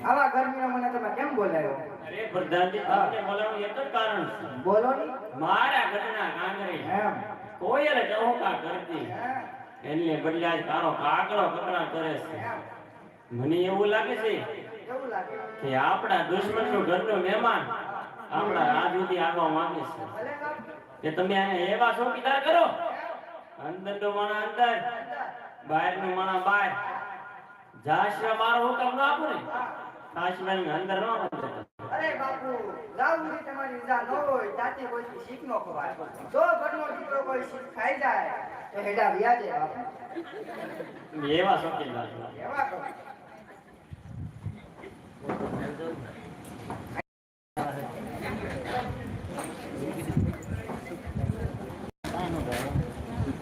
આવા ગરમીમાં મને તમે કેમ બોલાયો? અરે પ્રધાનજી તમને બોલાવવાનું એક જ કારણ છે. બોલો ને. મારા ઘરના કાંગરી એમ કોયલ ટહોકા કરતી એને બદલે આજ કાળો કાગડો કકડા કરે છે. મને એવું લાગે છે કેવું લાગે? કે આપણા દુશ્મનનું ઘરનું મહેમાન આપણા રાજ સુધી આવવા માંગે છે. ભલે બાપ. કે તમે આને એવા ચોકીદાર કરો, અંદર તો માણા અંદર, બહાર નું માણા બહાર. જાશરા મારો હુકમ ના આપો ને, કાશમાની અંદર ન આપો. અરે બાપુ, ગામની તમારી ઈજા ન હોય, તાતી કોઈથી શીખ ન ખવાય. જો ઘરનો દીકરો કોઈ શીખ ખાઈ જાય તો હેડા વ્યાજે બાપુ. એવા ચોકીદાર એવા કહો.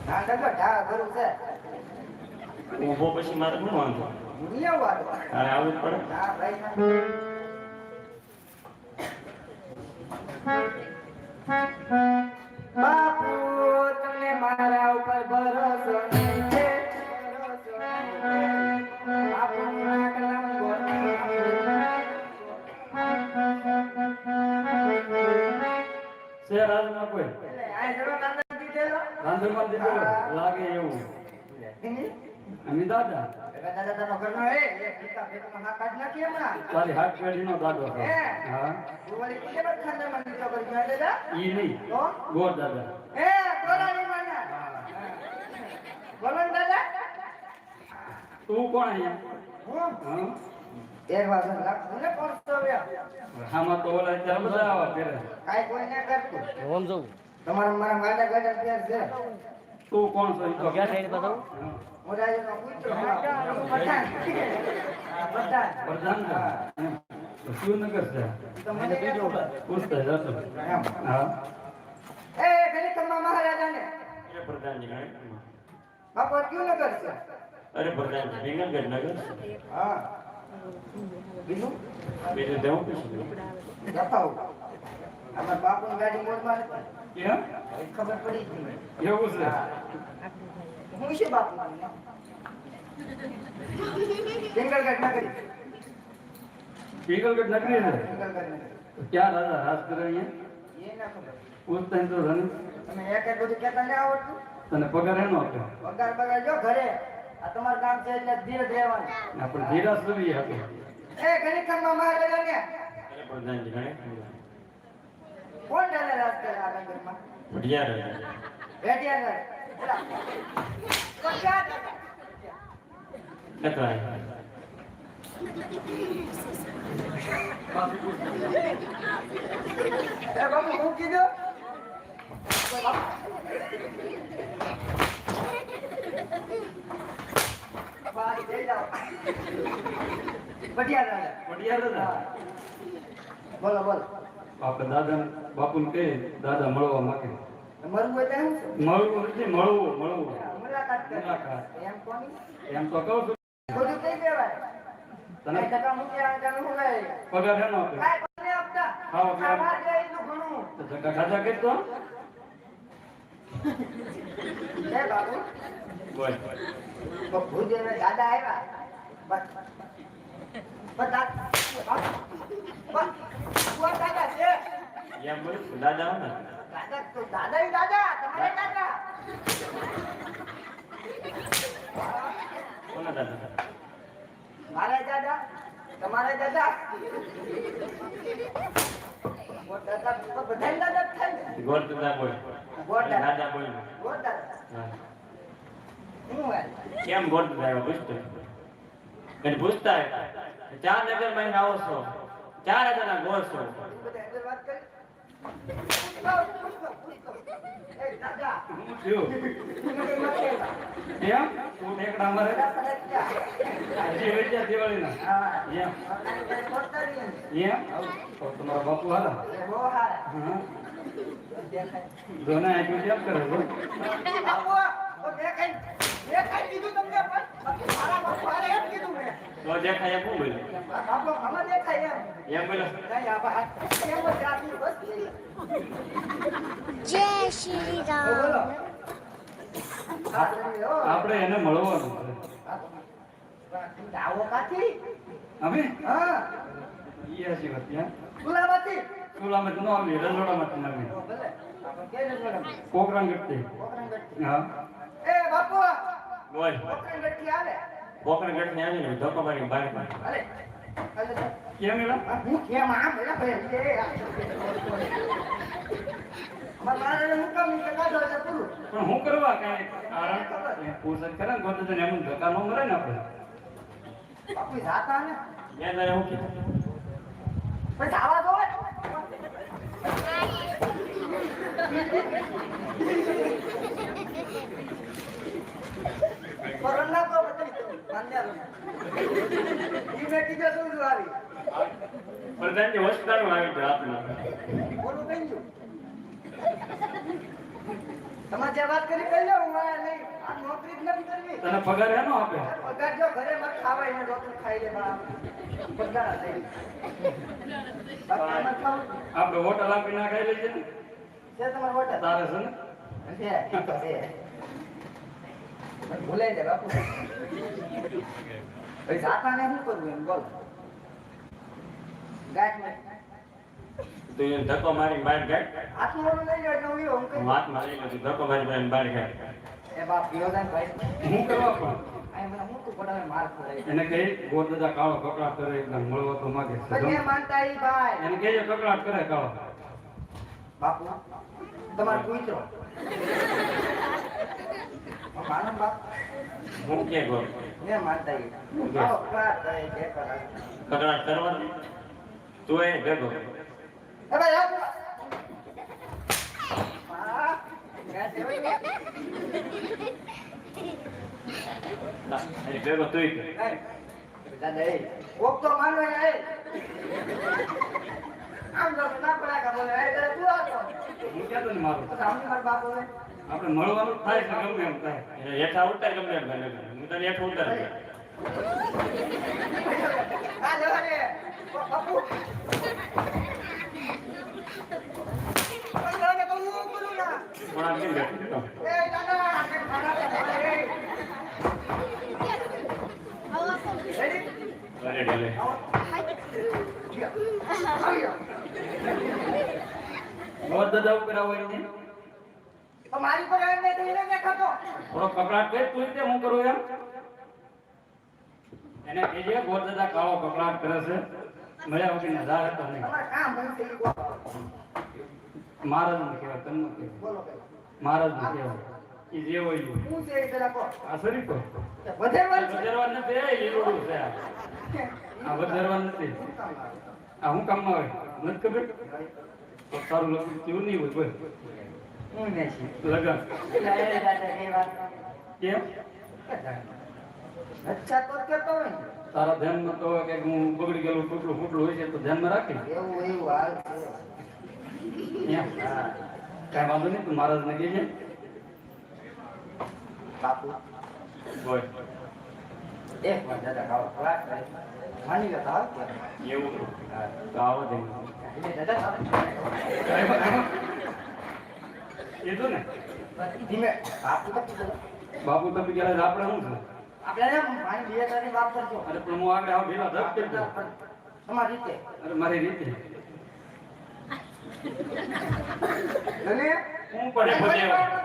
હા ડગર ઢા ભરું છે. ઊભો પછી મારે શું વાંધો? દુનિયા વાળો. તારે આવવું જ પડે. હા ભાઈ. બાપુ તમને મારા ઉપર ભરોસો નહીં છે. બાપુ ના કલમ છે રાજમાં કોઈ એટલે આ જરો નાના દીધેલો. રાંધણમાં દીધેલો લાગે એવું. અમે દાદા દાદા તારો ઘરનો હે એક પિતા પેટમાં હા કાઢ નાખી હમણાં. તારી હાથ પેઢીનો દાદો હતો. હા ઓલી કુજે પર ખાંડમાં દીધો પર ગયા દાદા. ઈ નહીં, તો ગોર દાદા. એ કોરાની માના. બોલો ને દાદા. તું કોણ અહીંયા? હું હા એક વાર લાગતું ને પડતો વ્યા. આમાં તો ઓલા અત્યારે બધા આવા કરે. કાઈ કોઈ ન કરતું. ઓમ જવું. તમારા મારા ગાડા ગાડા પ્યાર છે. તું કોણ છો? ઈ તો ક્યાં સાઈડ બતાવું? મોરાજીનો પુત્ર પઠાણ. પઠાણ. પ્રધાન છે. એમ. તો શિવનગર છે. તો મને કીધું. પૂછતા જતો. એમ. હા એ ઘણી ખમ્મા મહારાજાને અરે પ્રધાનજી ગણે. બાપુ ક્યું નગર છે? અરે પ્રધાનજી ભીંગનગઢ નગર. હા બીજું બીજું દેવું પૂછ્યું. બતાવો. અમાર બાપુની ગાડી મોડમાં નથી. કેમ? ખબર પડી જ નહીં. એવું છે. હું છે બાપુ જંગલગઢ નગરી. ભીંગનગઢ નગરી છે. જંગલગઢ નગરી તો ક્યાં રાજા રાજ કરે અહીંયા? એ ના ખબર. પૂછતા તો રન તમે એક એક બધું કહેતા નહીં આવડતું? તને પગાર એનો આપ્યો. પગાર પગાર જો ઘરે આ તમારું કામ છે એટલે ધીરજ રહેવાનું. આપણે ધીરા સુધી આપ્યો. એ ઘણી ખમ્મા મહારાજાને અરે પ્રધાનજી ગણે. કોણ જાણે રાજ કરે આ નગરમાં? ભટિયા રાજા. રેડિયાનગર. ઓલા. પગાર. કેટલા? એ બાપુ હું કીધું? બાઈ જઈ જાઓ. પટિયા રાજા. ભટિયા રાજા. બોલો બોલો. આપણે દાદા બાપુને કહે દાદા મળવા માંગે. મરવું હોય તો શું છે? મળવું નથી, મળવું મળવું. મુલાકાત કરી. મુલાકાત. એમ કોની? એમ તો કહું છું. બધું કઈ દેવાય. તને કઈ ટકા મૂક્યા તને શું કહે? પગાર એનો આપ્યો. કાંઈ પગાર આપતા. ખાવા પીવાનું. ખાવા જાય એટલું ઘણું. તો જગ્યા ખાધા કરતો. હે બાપુ બોલ. તો ભૂદેવને દાદા આવ્યા. બસ બસ દાદા છે. એમ બોલ દાદા આવે ને. દાદા તો દાદા ઈ દાદા તમારે દાદા. કોના દાદા? મારા દાદા તમારા દાદા. દાદા બધા દાદા જ થાય ને. ગોળ દાદા બોલ. ગોળ દાદા. દાદા બોલ. ગોળ દાદા. હા. હું હોય કેમ ગોળ દાદા આવ્યો પૂછતો. એને પૂછતા હતા. 4 નગર માં આવો છો. 4000 ગોળ છો. બધા અંદર વાત કરી. એ દાદા હું થયું એમ તું ઠેકડા મારે હજી વેચ્યા દિવાળીના એમ એમ તો તમારા બાપુ હારા હા જોને આપ્યું કેમ કરે છો તો દેખાય એમ શું બોલ્યો એમ બોલ્યો જય શ્રી રામ. આપણે એને મળવાનું છે અમે ઈયાસી વાત ત્યાં સુલામાં નો આવી રજોડામાંથી નામે કોકરાન ગટતી હા બોલ પોકણ ગઢ ને આવીને ધક્કો મારી બહાર કાઢ. કેમ એલા પણ હું કરવા કાંઈ કારણ પૂછત કરે ને ગોતે તો એમ ધક્કા નો મરે ને આપણે મેં તને શું કીધું? પ્રધાનજી હોસ્પિટલમાં આવી ગયો આપને. તમારે જે વાત કરી કહી લો હું નહીં આ નોકરી જ નથી કરવી તને પગાર એનો આપે પગાર જો ઘરે મત ખાવાય ને રોટલી ખાઈ લે બા પગાર લઈ બાકી મત ખાવ આપણે હોટલ આપી ના ખાઈ લઈએ ને છે તમારો હોટલ તારે છે ને છે ઈ તો છે ભૂલાઈ જાય બાપુ ભાઈ જાતાને શું કરવું એમ બોલ ગાંઠ ને તો એને ધક્કો મારી બહાર કાઢ. હાથમાં ઓલું લઈ લો એટલે હું એવું હું હાથમાં લઈ લઉં છું. ધક્કો મારી બહાર કાઢ. એ બાપ વિરોધાન ભાઈ હું કરવા પણ આ મને હું તું પડાવે માર ખોડાય એને કહી ગોર દાદા કાળો કકડાટ કરે એટલે મળવો તો માગે છે બંને માનતા ઈ ભાઈ એને કહેજો કકડાટ કરે કાળો બાપુ તમારો કુતરો માનો બાપ હું કે ગો ને માનતા ઈ આવો વાત કરે છે કરાય કકડાટ કરવાની તું એ ભેગો. એ ભાઈ આવ હા ગાય દેવાય અરે ભેગો તુંય કર. દાદા એ કોક તો માનો એ આમ તો ના પડા કા બોલે એ દાદા તું આવતો હું કહેતો ને મારું તો સામે માર બાપ બોલે આપણે મળવાનું થાય છે ગમે એમ થાય એને હેઠા ઉતાર ગમે એમ કરે. હું તને હેઠું ઉતાર દઉં. આ જવા દે બાપુ ઓય દાદા તો હું બોલું ના પણ આ કેમ બેઠો? એ દાદા આ ખાના બોલે રેડી અરે ડેલે. ગોર દાદા ઉપર આવો એને તો મારી પર એને તો એને દેખાતો થોડો કકડાટ કરે તું તે હું કરું એમ એને કહેજે ગોર દાદા કાળો કકડાટ કરે છે મળ્યા વગર ને જા હતા નહીં તમાર કામ બનશે ઈ બોલો મહારાજ ને કહેવાય તને ન કહેવાય બોલો મહારાજ ને કહેવાય ઈ જે હોય ઈ. હું છે એ જરા કો આ શરીફો વધે વર્ષ વધારવા નથી એ લીલુડું છે આ વધારવા નથી આ હું કામમાં આવે નથી ખબર તો તારું લગ્ન કેવું નહીં હોય બોલ હું નથી લગ્ન એટલે દાદા એ વાત કેમ અચ્છા તો કેતો હોય ને. તારા ધ્યાનમાં તો કે હું બગડી ગયેલું તૂટલું ફૂટલું હોય છે તો ધ્યાનમાં રાખી એવું હાલ છે એમ કાંઈ વાંધો નહીં તું મહારાજને કહેજે બાપુ બોલ. એક વાર દાદા ખાવ વાત કરે માની લો થાવ કે એવું તો આવો જ એમ. એટલે દાદા કીધું ને ધીમે બાપુ તો કીધું. બાપુ તો બિચારા આપણે શું છે આપણે ને મારી બે તારી વાત કરજો અરે પણ હું આગળ આવ ભેગા ધક કેમ છું? તમારી રીતે અરે મારી રીતે અને હું પડે પડે બાપુ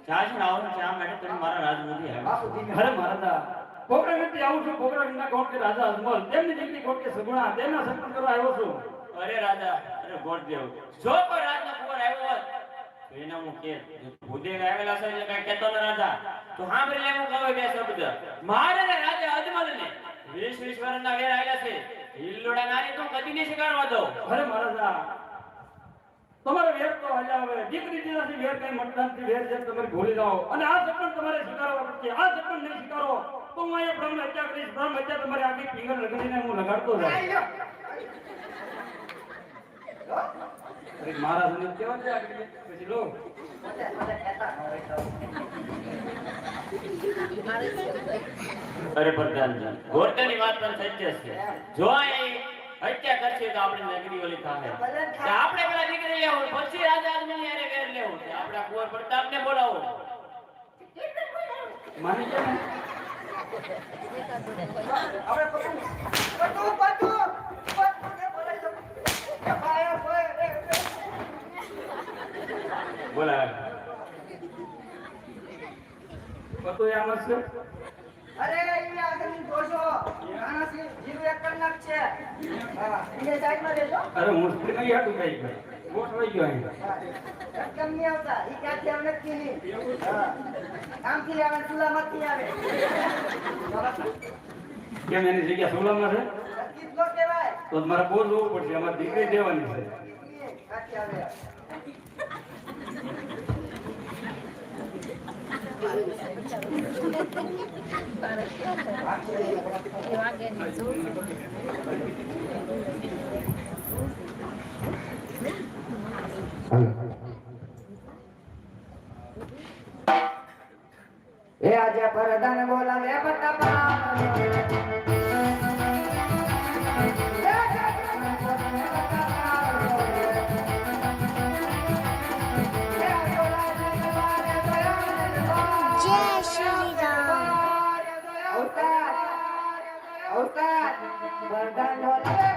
ચાર્જ ના આવો ચા માટે તમે મારા રાજમોહી આવ્યો. ધીમે અરે મહારાજા કોકરા વ્યક્તિ આવું છું કોકરા ના કોટ કે રાજા અજમલ તેમની દીકરી કોટ કે સગુણા તેના સન્માન કરવા આવ્યો છું અરે રાજા અરે ગોળદેવ જો કોઈ રાજનો કુંવર આવ્યો હોત તો એને હું કે ભૂદેવ આવેલા છે એટલે કાંઈ કહેતો ન રાજા તો સાંભળી લે હું કહું બે શબ્દ મારે ને રાજા અજમલ ને 20 વર્ષના વેર આવેલા છે હિલ્લોડા નારી તો કદી નહીં શીખવાડવા દો. અરે મહારાજા તો તમારે વેર તો હાલ્યા આવે દીકરી દીનાથી વેર કઈ મતદાનથી વેર છે તમે ભૂલી જાઓ અને આ સપન તમારે સ્વીકારવા પડશે આ સપન નહીં સ્વીકારો તો હું અહીંયા બ્રહ્મ હત્યા કરીશ બ્રહ્મ હત્યા તમારે આગળ ફિંગર લગાડીને હું લગાડતો જાય મારા સંદેશ કેવા છે આગળ પછી લો અરે પ્રધાનજી ગોરતાની વાત પણ સત્ય છે જો આ હત્યા કરશે તો આપણે નગરી ઓલી થાય કે આપણે પેલા દીકરી લેવું પછી રાજા આદમી યારે વેર લેવું છે આપણા કુંવર પ્રતાપને બોલાવો માની જાય બોલાવે પતો એ આમ છે અરે અહીંયા આગળની જોશો આનાથી જીવ એક કલાક છે હા એને સાઈડમાં લેજો અરે હું સ્ત્રી નહીં હાટું કઈ ગયો ગોઠવાઈ ગયો અહીં કેમ નહીં આવતા ઈ ક્યાંથી આવે નથી નહીં હા કામથી આવે ચૂલામાંથી આવે કેમ એની જગ્યા સોલામાં છે નક્કી તો કહેવાય તો મારે બહુ જોવું પડશે અમારે દીકરી દેવાની છે ક્યાંથી આવે એ આજે પરદાન બોલાવે જય શ્રી રામ વરદાન બોલાવે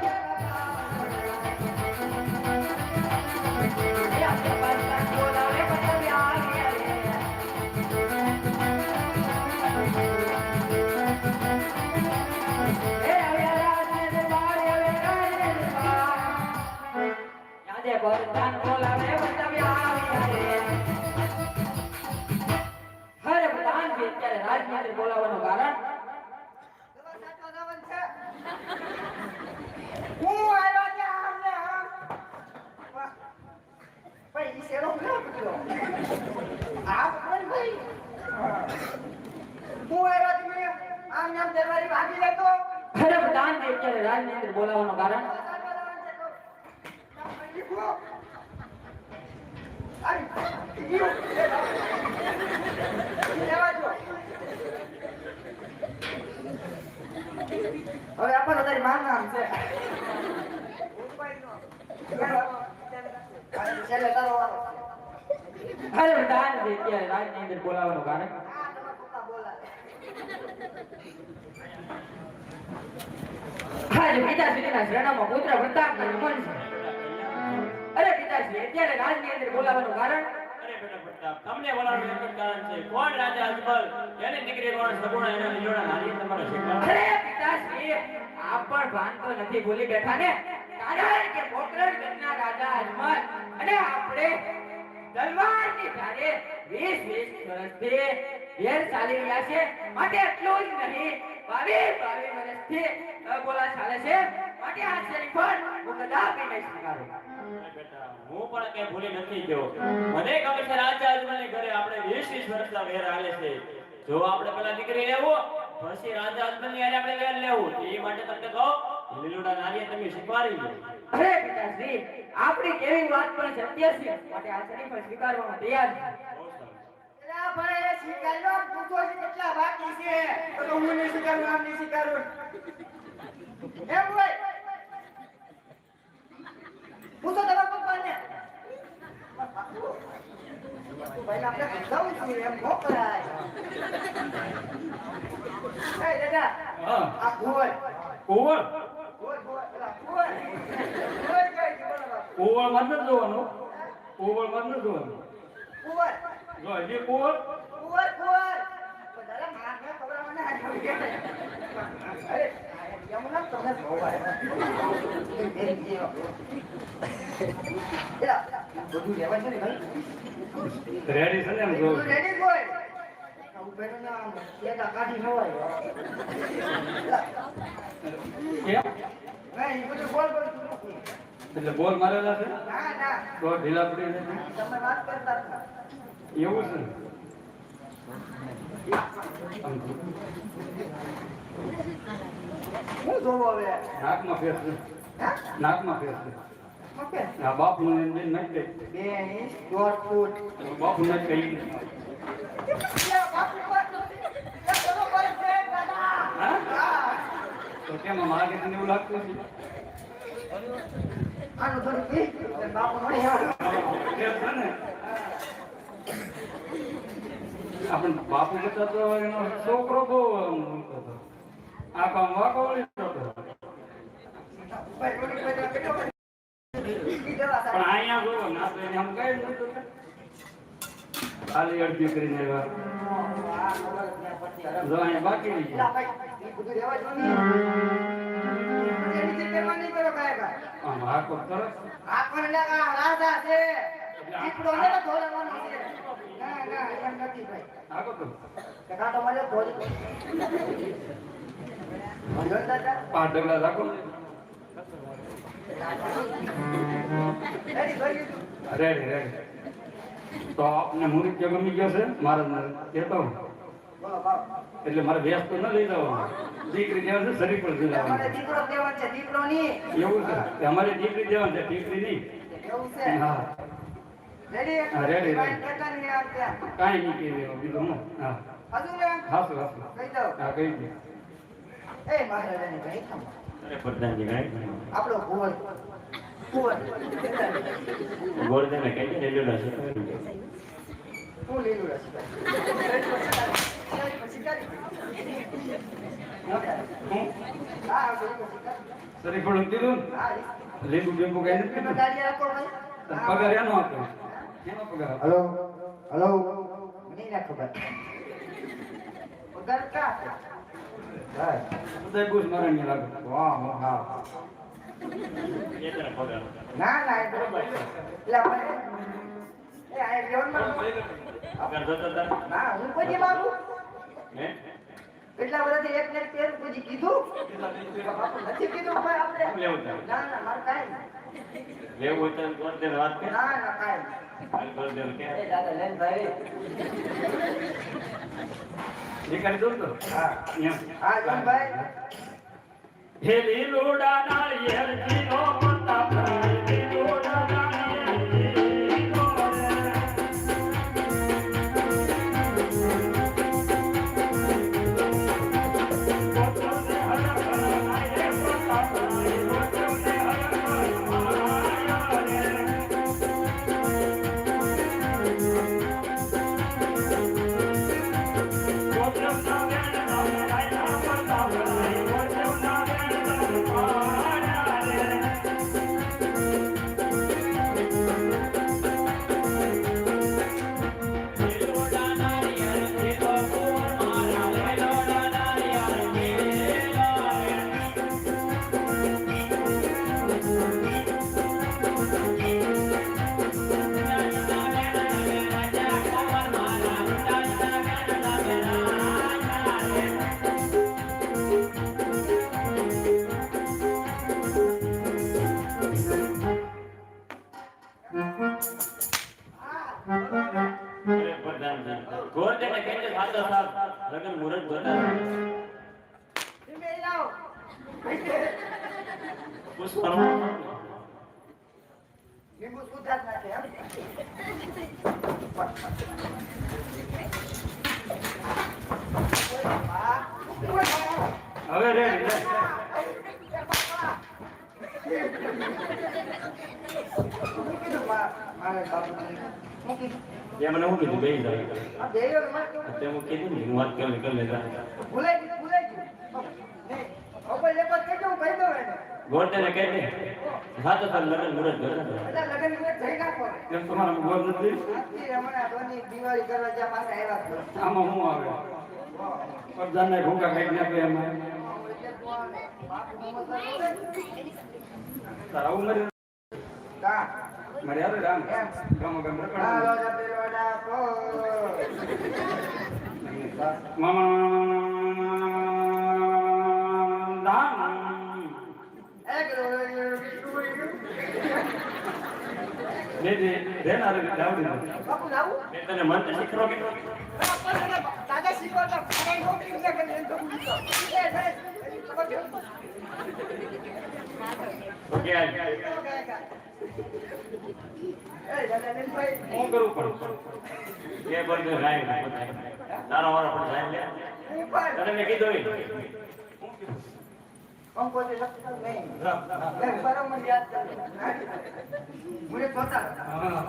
વરદાન બોલાવે હરે વરદાન કે અત્યારે રાજ્યને બોલાવવાનું કારણ હું આવ્યો છે આમને ભાઈ ઈ શેરો ના પૂછ્યો આ પણ ભાઈ હું આવ્યો તમે આમ નામ દરબારી ભાગી લેતો હરે વરદાન કે અત્યારે રાજ્યને બોલાવવાનું કારણ હવે આપણને તારી માન નામ છે અરે દાન દે ત્યારે રાજની અંદર બોલાવવાનું કારણ હાજ પિતાશ્રીના શરણામાં પુત્ર પ્રતાપને નમન છે અરે પિતાશ્રી અત્યારે રાજની અંદર બોલાવવાનું કારણ અરે બેટા પ્રતાપ તમને બોલાવવાનું એક જ કારણ છે કોણ રાજા અજમલ એની દીકરી કોણ સગુણા એના લીલોડા નારી તમારો શીખવાડો અરે પિતાશ્રી આપ પણ ભાન તો નથી ભૂલી બેઠા ને કારણ કે પોકરણ ગઢના રાજા અજમલ અને આપણે તલવારની ધારે 20 વર્ષથી વેર ચાલી રહ્યા છે માટે એટલું જ નહીં 22 વર્ષથી બોલા ચાલે છે માટે આ શરીફ પણ હું કદાપી નહીં સ્વીકારું બેટા હું પણ કે ભૂલી નથી ગયો મને ખબર છે રાજા અજમલની ઘરે આપણે 20 વર્ષના વેર હાલે છે જો આપણે પેલા દીકરી લેવો પછી રાજા અજમલની હારે આપણે વેર લેવું એ માટે તમને કહો લીલોડા નારીએ તમે સ્વીકારી લો અરે પિતાશ્રી આપણી કેવી વાત પણ સત્ય છે માટે આ શરીફ સ્વીકારવામાં તૈયાર છે એલા ભાઈ સ્વીકારનો પૂછો છે કેટલા બાકી છે તો હું નહીં સ્વીકારું આમ નહીં સ્વીકારું એમ હોય પૂછો તમારા પપ્પાને ભાઈ આપણે સમજાવું છું એમ ન કરાય એ દાદા હા આ કુંવર કુંવર કુંવર કઈ બોલો કુંવર માં નથી જોવાનું કુંવર માં નથી જોવાનું કુંવર જો હજી કુંવર કુંવર બધાલા મારને ખબર મને અરે યમુના તમને જોવાય બધું લેવા છે ને ભાઈ રેડી છે ને એમ જો રેડી બોય ઉભેનો નામ એકા કાઢી નવાય કેમ નહીં બધું બોલ બોલ તું એટલે બોલ મારેલા છે ના ના તો ઢીલા પડી જાય તમે વાત કરતા હતા. એવું છે હું જોવો હવે નાકમાં ફેર છે હા નાકમાં ફેર છે ઓકે આ બાપનું એને નાખી દે 2 ઇંચ 1.5 ફૂટ બાપુ ને કહી તો કેમ માગે તને એવું લાગતું છે આનું થોડું પી બાપુ મળી આવે ફેર છે ને આપણે બાપુ કરતા તો એનો છોકરો બહુ ઊંચો હતો આ કામ વાકો વળી હતો પણ અહીંયા જોવો ના તો એને આમ કઈ નતું ખાલી અડધી કરીને આવ્યા જો અહીંયા બાકી રહી ગયા આમ હાકો તરત હાકો તો પાંચ ડગલા રાખો રેડી રેડી તો આપને મુનિત્ય ગમી ગયો છે મારા કહેતો હું. એટલે મારે વ્યસ્ત તો ન લઈ જવાનું દીકરી દેવાનું છે શરીર પર લઈ જવાનું એવું છે કે અમારી દીકરી દેવાની છે દીકરી નહીં હા હા રેડી રેડી કાંઈ નહીં કહી દેવું બીજું હું હા હાસું હાસું હા કહી દે અરે પ્રધાનજી ગાય આપણો કુંવર કુંવર ગોરધને કઈ રેડિયો ના છે હું લીલું રસ હું હા શરીર પર દીધું લીંબુ બીંબુ કઈ નથી કીધું? પગાર એનો આપો એનો પગાર આપો. હેલો હેલો મને ના ખબર પગાર કા હા ઉદય ઘોષ મારાને લાગે વાહ વાહ હા એ તરફ પગાર ના ના એ બરોબર છે. એટલે આપણે એ આ જીવનમાં પગાર જોતો હતા ના હું કોઈ બાબુ હે એટલા વર્ષથી એક ને એક પેર કોઈ કીધું બાપુ નથી કીધું ભાઈ આપણે લેવું છે ના ના મારે કાઈ લેવું હોય તો ગોરધન વાત કર ના ના કાઈ હાલ ગોરધન કે એ દાદા લેન ભાઈ દેખાડી દઉં તો હા એમ હા લેન ભાઈ હે લીલોડા નાળિયેર જીનો પ્રતાપ લીલોડા નાળિયેર જીનો પોતને હરકરાય પ્રતાપ પોતને અરે પ્રધાનજી ગોરધન કે સાતો સાહેબ લગન મુરત જોતા ધીમે લાવ પુષ્પ લીંબુ સુધાર નાખે એમ હવે રેડી રે એ મને હું કીધું બેહી જાય આ દેયો માં તે હું કીધું ને હું વાત કરી કર લેતા ભૂલાઈ ગયું હવે લેપત કેજો ભાઈ દો એને ગોરધન કે સાતો સાહેબ લગન મુરત જોતા બધા લગન માં જઈ નાખો એમ તમારા બોલ નથી આથી હમણાં ધોની દિવાળી કરવા જ્યાં પાછા આવ્યા છો આમાં હું આવે પ્રધાનને ભૂકા ખાઈ નાખે એમાં તારા ઉંમર કા મારે યાદ રામ ગામ ગામ હાલો રખડ જપેલોડા કો મામા દાન એક રોડ લે લે રેના રે લાવડી દે. બાપુ લાવું મેં તને મંત્ર શીખરો કે દાદા શીખવાડતા ફાડે નોકરી ન કરે તો પૂછો એ ઓકે આજ દાદા ને ભાઈ હું કરું પણ કે બધું રાય તારો વારો પણ રાય લે તને મેં કીધું કંકોત્રી લખતા નહીં એ બરાબર યાદ કર મને જોતા હા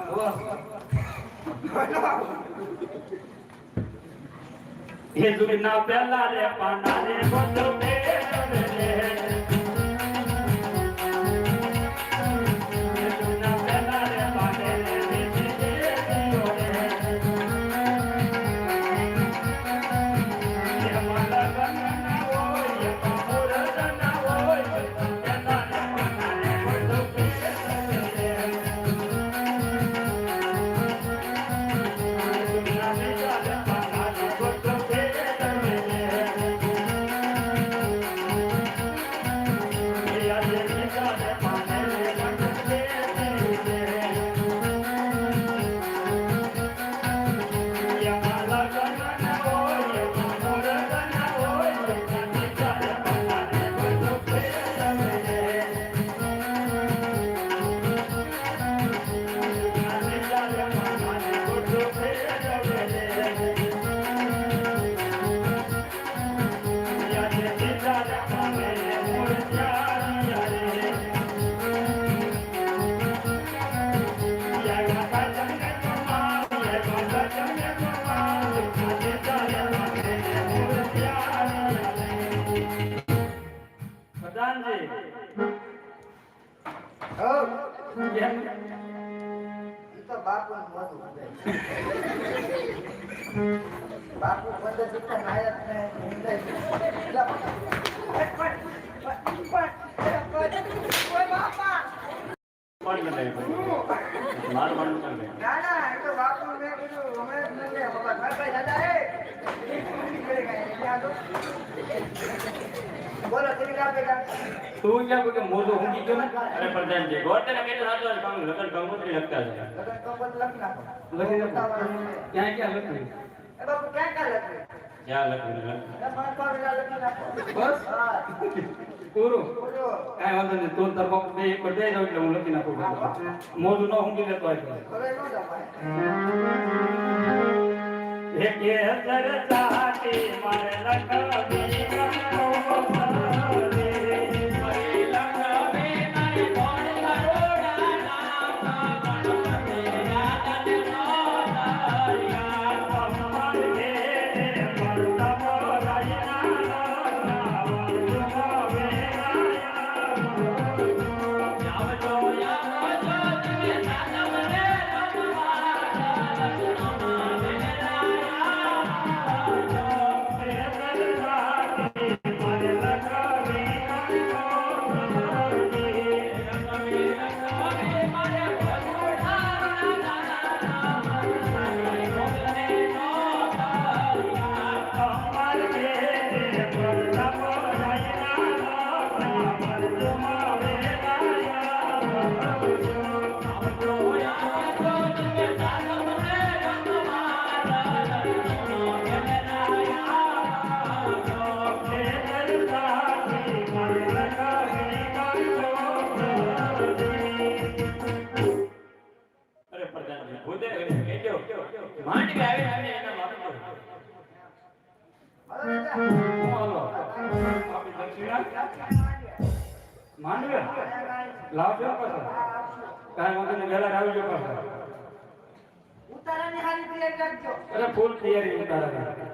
એ જુના પેલા રે પાના રે બધો બે રે જુના પેલા રે પાને રે જીઓ રે એ માલા ગના હોય પપુર ગના હોય પેલા રે પાના રે બધો બે રે જુના પેલા રે પાના રે બધો બે પ્રધાનજી હો કેમ ઈ તો બાપુ મોઢું બાપુ પદ્ધતિ તો નાયક ને કોઈ બાપા પણ લગાય મારું મારું કર દે ના ના એ તો બાપુ મેં કીધું અમે નથી બાબા ભાઈ દાદા બોલો તમે કા બેટા તું ક્યાં કે મોઢું ઊંઘી ગયો ને અરે પ્રધાનજી ગોતને કેટલું સાચું છે કામ લગન કંકોત્રી લખતા છે લગન કંકોત્રી લખી નાખો લખી દે ક્યાં ક્યાં લખ્યું એ બાપુ ક્યાં ક્યાં લખ્યું જ્યાં લખ્યું લખ એ પાંચ લખી નાખો બસ હા પૂરું બોલો કાંઈ વાંધો નહીં તું તાર બાપુ બે એક બે જાવ એટલે હું લખી નાખું મોઢું ન ઊંઘી લેતો હોય હવે નો જપાય એક હજાર ચાટી મારે લખવી માંડી આવે આવે એના બાપ માંડવે લાવજો પાછો કાંઈ વાંધો નહીં વહેલા આવી જાવ પાછો ઉતારાની હારી તૈયાર રાખજો અરે ફૂલ તૈયારી ઉતારા